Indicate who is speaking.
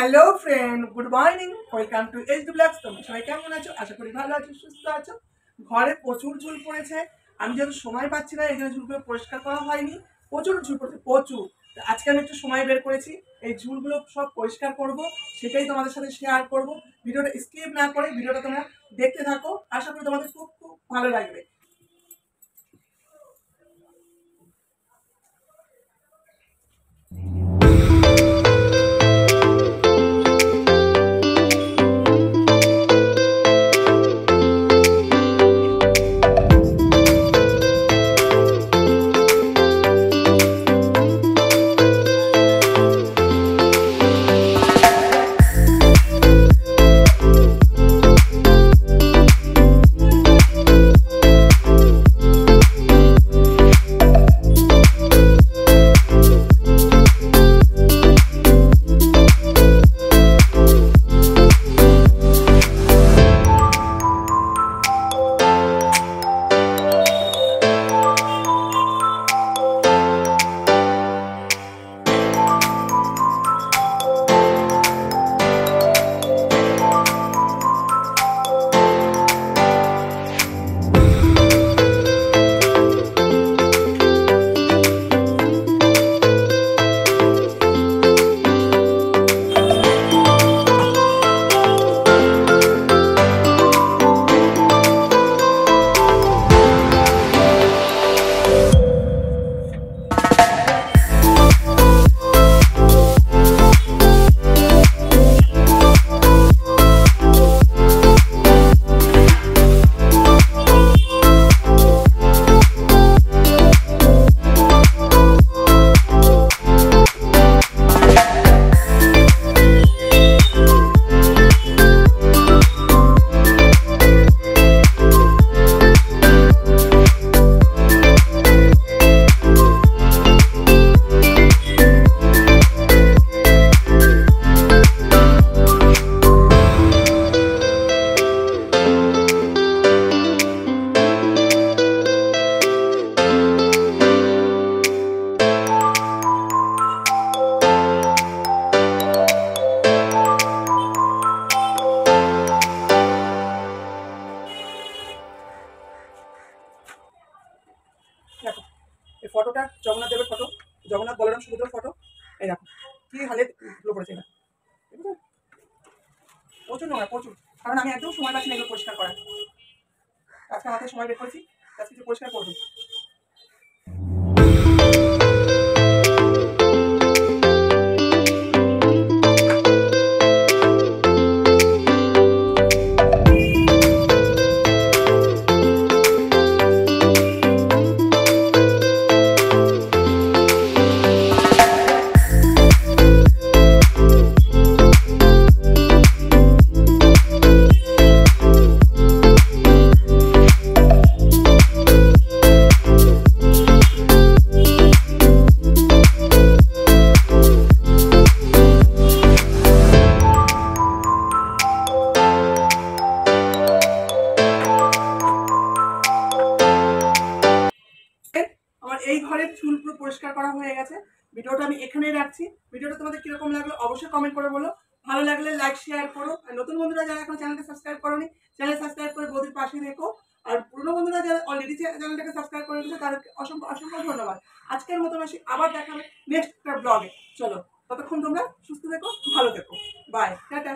Speaker 1: Hello friend, good morning, welcome to HD blogs. তোমরা সবাই কেমন আছো? আশা করি ভালো আছো, সুস্থ আছো। ঘরে প্রচুর ঝুল পড়েছে, আমি যেহেতু সময় পাচ্ছি না এই জন্য ঝুলগুলো পরিষ্কার করা হয়নি। প্রচুর ঝুল পড়েছে, প্রচুর। আজকে আমি একটু সময় বের করেছি, এই ঝুলগুলো সব পরিষ্কার করব, সেটাই তোমাদের সাথে শেয়ার করব। ভিডিওটা স্কিপ না করে ভিডিওটা তোমরা দেখতে থাকো, আশা করি তোমাদের খুব খুব ভালো লাগবে। দেখো এই ফটোটা জগন্নাথ দেবের ফটো, জগন্নাথ বলরাম সুভদ্রার ফটো। এই দেখো কি হালে ধুলো পড়েছে, এটা প্রচুর নোংরা, প্রচুর। কারণ আমি একদম সময় পাচ্ছি না এগুলো পরিষ্কার করার। আজকে আমাকে সময় বের করেছি, আজকে কিছু পরিষ্কার করবো। আমার এই ঘরের চুল পুরো পরিষ্কার করা হয়ে গেছে। ভিডিওটা আমি এখানেই রাখছি। ভিডিওটা তোমাদের কিরকম লাগলো অবশ্যই কমেন্ট করে বলো। ভালো লাগলে লাইক শেয়ার করো। আর নতুন বন্ধুরা যারা এখন চ্যানেলটা সাবস্ক্রাইব করোনি, চ্যানেল সাবস্ক্রাইব করে বৌদির পাশে থেকো। আর পুরনো বন্ধুরা যারা অলরেডি চ্যানেলটাকে সাবস্ক্রাইব করে দিয়েছে তাদেরকে অসংখ্য অসংখ্য ধন্যবাদ। আজকের মতন আসি, আবার দেখাবে নেক্সট একটা ব্লগে। চলো, ততক্ষণ তোমরা সুস্থ থেকো, ভালো থেকো। Bye, tata.